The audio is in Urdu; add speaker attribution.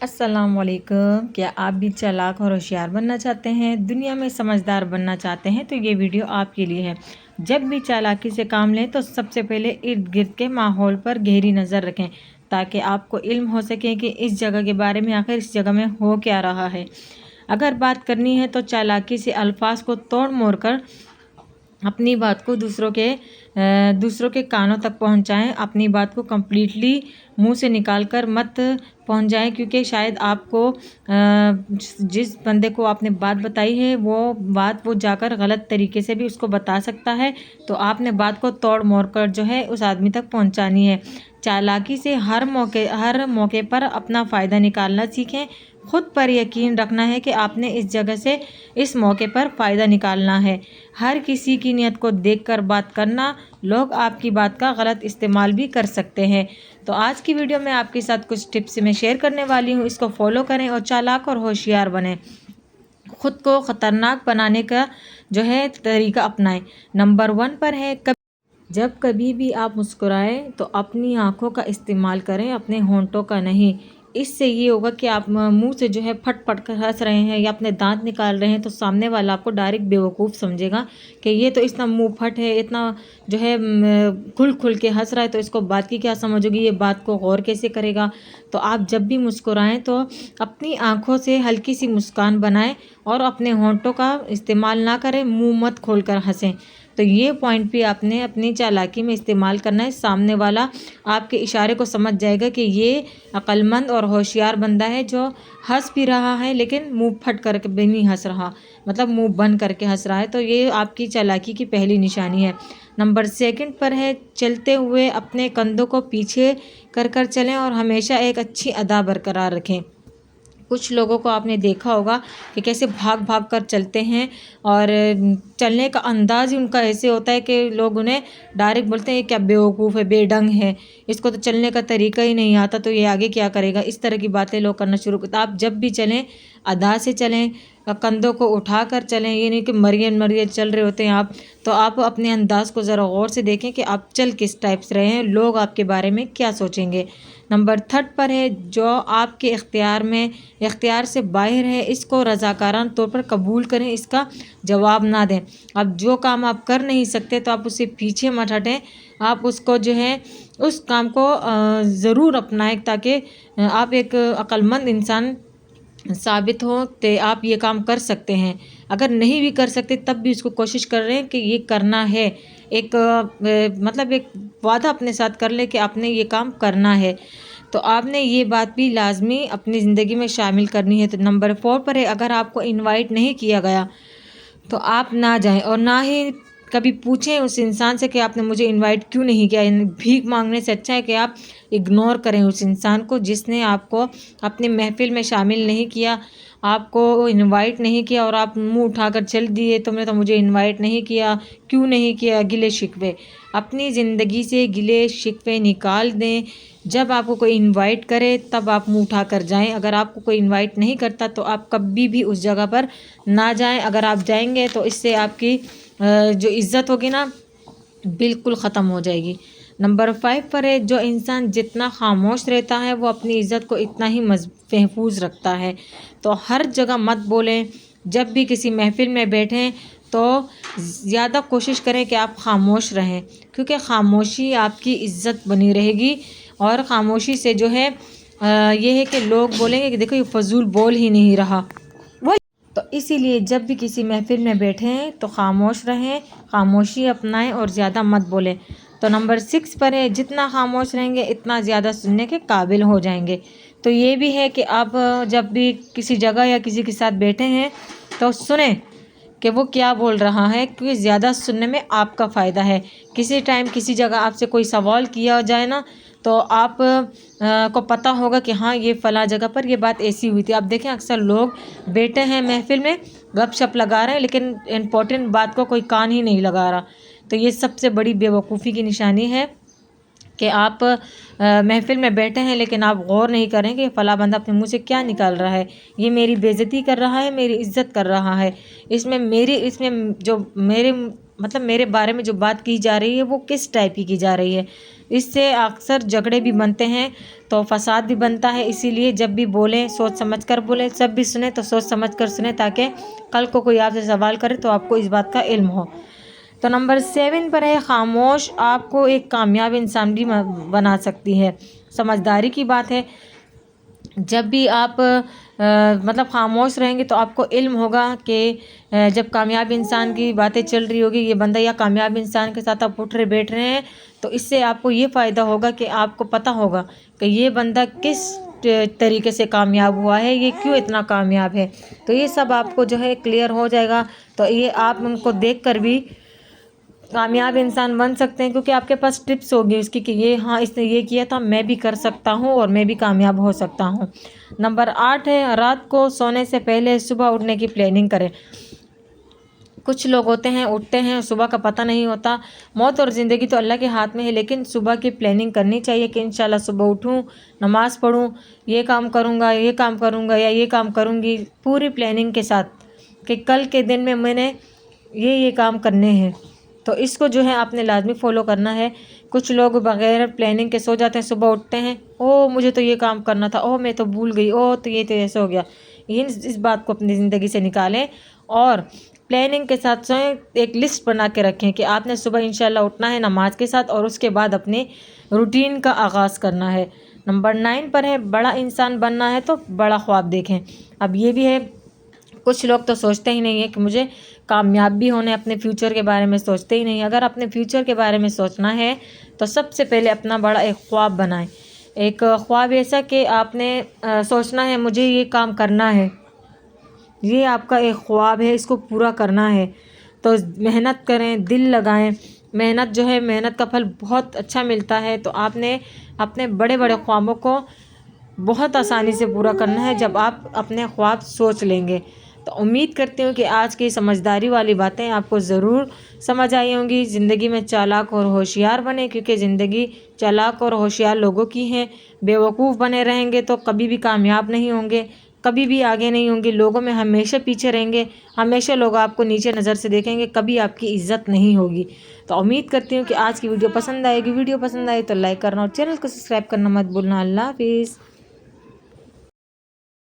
Speaker 1: السلام علیکم۔ کیا آپ بھی چالاک اور ہوشیار بننا چاہتے ہیں، دنیا میں سمجھدار بننا چاہتے ہیں تو یہ ویڈیو آپ کے لیے ہے۔ جب بھی چالاکی سے کام لیں تو سب سے پہلے ارد گرد کے ماحول پر گہری نظر رکھیں تاکہ آپ کو علم ہو سکے کہ اس جگہ کے بارے میں آخر اس جگہ میں ہو کیا رہا ہے۔ اگر بات کرنی ہے تو چالاکی سے الفاظ کو توڑ موڑ کر اپنی بات کو دوسروں کے کانوں تک پہنچائیں۔ اپنی بات کو کمپلیٹلی منہ سے نکال کر مت پہنچائیں، کیونکہ شاید آپ کو جس بندے کو آپ نے بات بتائی ہے وہ جا کر غلط طریقے سے بھی اس کو بتا سکتا ہے، تو آپ نے بات کو توڑ موڑ کر جو ہے اس آدمی تک پہنچانی ہے۔ چالاکی سے ہر موقع پر اپنا فائدہ نکالنا سیکھیں۔ خود پر یقین رکھنا ہے کہ آپ نے اس جگہ سے اس موقع پر فائدہ نکالنا ہے۔ ہر کسی کی نیت کو دیکھ کر بات کرنا، لوگ آپ کی بات کا غلط استعمال بھی کر سکتے ہیں۔ تو آج کی ویڈیو میں آپ کے ساتھ کچھ ٹپس میں شیئر کرنے والی ہوں، اس کو فالو کریں اور چالاک اور ہوشیار بنیں۔ خود کو خطرناک بنانے کا جو ہے طریقہ اپنائیں۔ نمبر 1 پر ہے جب کبھی بھی آپ مسکرائیں تو اپنی آنکھوں کا استعمال کریں، اپنے ہونٹوں کا نہیں۔ اس سے یہ ہوگا کہ آپ منہ سے جو ہے پھٹ پھٹ کر ہنس رہے ہیں یا اپنے دانت نکال رہے ہیں تو سامنے والا آپ کو ڈائریکٹ بیوقوف سمجھے گا کہ یہ تو اتنا منہ پھٹ ہے، اتنا جو ہے کھل کھل کے ہنس رہا ہے، تو اس کو بات کی کیا سمجھ ہوگی، یہ بات کو غور کیسے کرے گا۔ تو آپ جب بھی مسکرائیں تو اپنی آنکھوں سے ہلکی سی مسکان بنائیں اور اپنے ہونٹوں کا استعمال نہ کریں، منہ مت کھول کر ہنسیں۔ تو یہ پوائنٹ بھی آپ نے اپنی چالاکی میں استعمال کرنا ہے۔ سامنے والا آپ کے اشارے کو سمجھ جائے گا کہ یہ عقل مند اور ہوشیار بندہ ہے جو ہنس بھی رہا ہے لیکن منہ پھٹ کر کے بھی نہیں ہنس رہا، مطلب منہ بند کر کے ہنس رہا ہے۔ تو یہ آپ کی چالاکی کی پہلی نشانی ہے۔ نمبر 2 پر ہے چلتے ہوئے اپنے کندھوں کو پیچھے کر چلیں اور ہمیشہ ایک اچھی ادا برقرار رکھیں۔ کچھ لوگوں کو آپ نے دیکھا ہوگا کہ کیسے بھاگ بھاگ کر چلتے ہیں اور چلنے کا انداز ہی ان کا ایسے ہوتا ہے کہ لوگ انہیں ڈائریکٹ بولتے ہیں یہ کیا بیوقوف ہے، بے ڈنگ ہے، اس کو تو چلنے کا طریقہ ہی نہیں آتا، تو یہ آگے کیا کرے گا۔ اس طرح کی باتیں لوگ کرنا شروع کرتے ہیں۔ آپ جب بھی چلیں ادا سے چلیں، کندھوں کو اٹھا کر چلیں، یہ نہیں کہ مریے چل رہے ہوتے ہیں آپ۔ تو آپ اپنے انداز کو ذرا غور سے دیکھیں کہ آپ چل کس ٹائپ سے رہے ہیں، لوگ آپ کے بارے میں کیا سوچیں گے۔ نمبر 3 پر ہے جو آپ کے اختیار سے باہر ہے اس کو رضاکارانہ طور پر قبول کریں، اس کا جواب نہ دیں۔ اب جو کام آپ کر نہیں سکتے تو آپ اسے پیچھے مت ہٹیں، آپ اس کو جو ہے اس کام کو ضرور اپنائیں تاکہ آپ ایک عقل مند انسان ثابت ہو کہ آپ یہ کام کر سکتے ہیں۔ اگر نہیں بھی کر سکتے تب بھی اس کو کوشش کر رہے ہیں کہ یہ کرنا ہے، ایک وعدہ اپنے ساتھ کر لے کہ آپ نے یہ کام کرنا ہے۔ تو آپ نے یہ بات بھی لازمی اپنی زندگی میں شامل کرنی ہے۔ تو نمبر 4 پر ہے اگر آپ کو انوائٹ نہیں کیا گیا تو آپ نہ جائیں اور نہ ہی کبھی پوچھیں اس انسان سے کہ آپ نے مجھے انوائٹ کیوں نہیں کیا۔ بھیک مانگنے سے اچھا ہے کہ آپ اگنور کریں اس انسان کو جس نے آپ کو اپنی محفل میں شامل نہیں کیا، آپ کو انوائٹ نہیں کیا اور آپ منہ اٹھا کر چل دیے، تم نے تو مجھے انوائٹ نہیں کیا، کیوں نہیں کیا۔ گلے شکوے اپنی زندگی سے گلے شکوے نکال دیں۔ جب آپ کو کوئی انوائٹ کرے تب آپ منہ اٹھا کر جائیں، اگر آپ کو کوئی انوائٹ نہیں کرتا تو آپ کبھی بھی اس جگہ پر نہ جائیں۔ اگر آپ جائیں گے تو اس سے آپ کی جو عزت ہوگی نا بالکل ختم ہو جائے گی۔ نمبر 5 پر ہے جو انسان جتنا خاموش رہتا ہے وہ اپنی عزت کو اتنا ہی محفوظ رکھتا ہے۔ تو ہر جگہ مت بولیں، جب بھی کسی محفل میں بیٹھیں تو زیادہ کوشش کریں کہ آپ خاموش رہیں، کیونکہ خاموشی آپ کی عزت بنی رہے گی۔ اور خاموشی سے جو ہے یہ ہے کہ لوگ بولیں گے کہ دیکھو یہ فضول بول ہی نہیں رہا۔ تو اسی لیے جب بھی کسی محفل میں بیٹھیں تو خاموش رہیں، خاموشی اپنائیں اور زیادہ مت بولیں۔ تو نمبر 6 پر ہے جتنا خاموش رہیں گے اتنا زیادہ سننے کے قابل ہو جائیں گے۔ تو یہ بھی ہے کہ آپ جب بھی کسی جگہ یا کسی کے ساتھ بیٹھے ہیں تو سنیں کہ وہ کیا بول رہا ہے، کیونکہ زیادہ سننے میں آپ کا فائدہ ہے۔ کسی ٹائم کسی جگہ آپ سے کوئی سوال کیا جائے نا تو آپ کو پتہ ہوگا کہ ہاں یہ فلاں جگہ پر یہ بات ایسی ہوئی تھی۔ آپ دیکھیں اکثر لوگ بیٹھے ہیں محفل میں گپ شپ لگا رہے ہیں لیکن امپورٹنٹ بات کو کوئی کان ہی نہیں لگا رہا۔ تو یہ سب سے بڑی بیوقوفی کی نشانی ہے کہ آپ محفل میں بیٹھے ہیں لیکن آپ غور نہیں کریں کہ فلاں بندہ اپنے منہ سے کیا نکال رہا ہے، یہ میری بےعزتی کر رہا ہے، میری عزت کر رہا ہے، اس میں جو میرے بارے میں جو بات کی جا رہی ہے وہ کس ٹائپ کی جا رہی ہے۔ اس سے اکثر جھگڑے بھی بنتے ہیں تو فساد بھی بنتا ہے، اسی لیے جب بھی بولیں سوچ سمجھ کر بولیں، جب بھی سنیں تو سوچ سمجھ کر سنیں تاکہ کل کو کوئی آپ سے سوال کرے تو آپ کو اس بات کا علم ہو۔ تو نمبر 7 پر ہے خاموش آپ کو ایک کامیاب انسان بھی بنا سکتی ہے۔ سمجھداری کی بات ہے، جب بھی آپ مطلب خاموش رہیں گے تو آپ کو علم ہوگا کہ جب کامیاب انسان کی باتیں چل رہی ہوگی، یہ بندہ یا کامیاب انسان کے ساتھ آپ اٹھ رہے بیٹھ رہے ہیں، تو اس سے آپ کو یہ فائدہ ہوگا کہ آپ کو پتہ ہوگا کہ یہ بندہ کس طریقے سے کامیاب ہوا ہے، یہ کیوں اتنا کامیاب ہے، تو یہ سب آپ کو جو ہے کلیئر ہو جائے گا۔ تو یہ آپ ان کو دیکھ کر بھی کامیاب انسان بن سکتے ہیں، کیونکہ آپ کے پاس ٹپس ہوگی اس کی کہ یہ ہاں اس نے یہ کیا تھا، میں بھی کر سکتا ہوں اور میں بھی کامیاب ہو سکتا ہوں۔ نمبر 8 ہے رات کو سونے سے پہلے صبح اٹھنے کی پلاننگ کریں۔ کچھ لوگ ہوتے ہیں اٹھتے ہیں صبح کا پتہ نہیں ہوتا، موت اور زندگی تو اللہ کے ہاتھ میں ہے، لیکن صبح کی پلاننگ کرنی چاہیے کہ انشاءاللہ صبح اٹھوں، نماز پڑھوں، یہ کام کروں گا، یہ کام کروں گا یا یہ کام کروں گی، پوری پلاننگ کے ساتھ کہ کل کے دن میں نے یہ کام کرنے ہیں، تو اس کو جو ہے آپ نے لازمی فالو کرنا ہے۔ کچھ لوگ بغیر پلاننگ کے سو جاتے ہیں، صبح اٹھتے ہیں مجھے تو یہ کام کرنا تھا، میں تو بھول گئی، تو یہ تو ایسا ہو گیا۔ اس بات کو اپنی زندگی سے نکالیں اور پلاننگ کے ساتھ سوئیں، ایک لسٹ بنا کے رکھیں کہ آپ نے صبح انشاءاللہ اٹھنا ہے نماز کے ساتھ اور اس کے بعد اپنے روٹین کا آغاز کرنا ہے۔ نمبر 9 پر ہے بڑا انسان بننا ہے تو بڑا خواب دیکھیں۔ اب یہ بھی ہے، کچھ لوگ تو سوچتے ہی نہیں ہے کہ مجھے کامیاب بھی ہونا ہے، اپنے فیوچر کے بارے میں سوچتے ہی نہیں۔ اگر اپنے فیوچر کے بارے میں سوچنا ہے تو سب سے پہلے اپنا بڑا ایک خواب بنائیں، ایک خواب ایسا کہ آپ نے سوچنا ہے مجھے یہ کام کرنا ہے، یہ آپ کا ایک خواب ہے، اس کو پورا کرنا ہے، تو محنت کریں، دل لگائیں۔ محنت جو ہے، محنت کا پھل بہت اچھا ملتا ہے، تو آپ نے اپنے بڑے بڑے خوابوں کو بہت آسانی سے پورا کرنا ہے جب آپ اپنے خواب سوچ لیں گے۔ تو امید کرتی ہوں کہ آج کی سمجھداری والی باتیں آپ کو ضرور سمجھ آئی ہوں گی۔ زندگی میں چالاک اور ہوشیار بنیں، کیونکہ زندگی چالاک اور ہوشیار لوگوں کی ہے۔ بیوقوف بنے رہیں گے تو کبھی بھی کامیاب نہیں ہوں گے، کبھی بھی آگے نہیں ہوں گے، لوگوں میں ہمیشہ پیچھے رہیں گے، ہمیشہ لوگ آپ کو نیچے نظر سے دیکھیں گے، کبھی آپ کی عزت نہیں ہوگی۔ تو امید کرتی ہوں کہ آج کی ویڈیو پسند آئے گی۔ ویڈیو پسند آئے تو لائک کرنا اور چینل کو سبسکرائب کرنا مت بھولنا۔ اللہ حافظ۔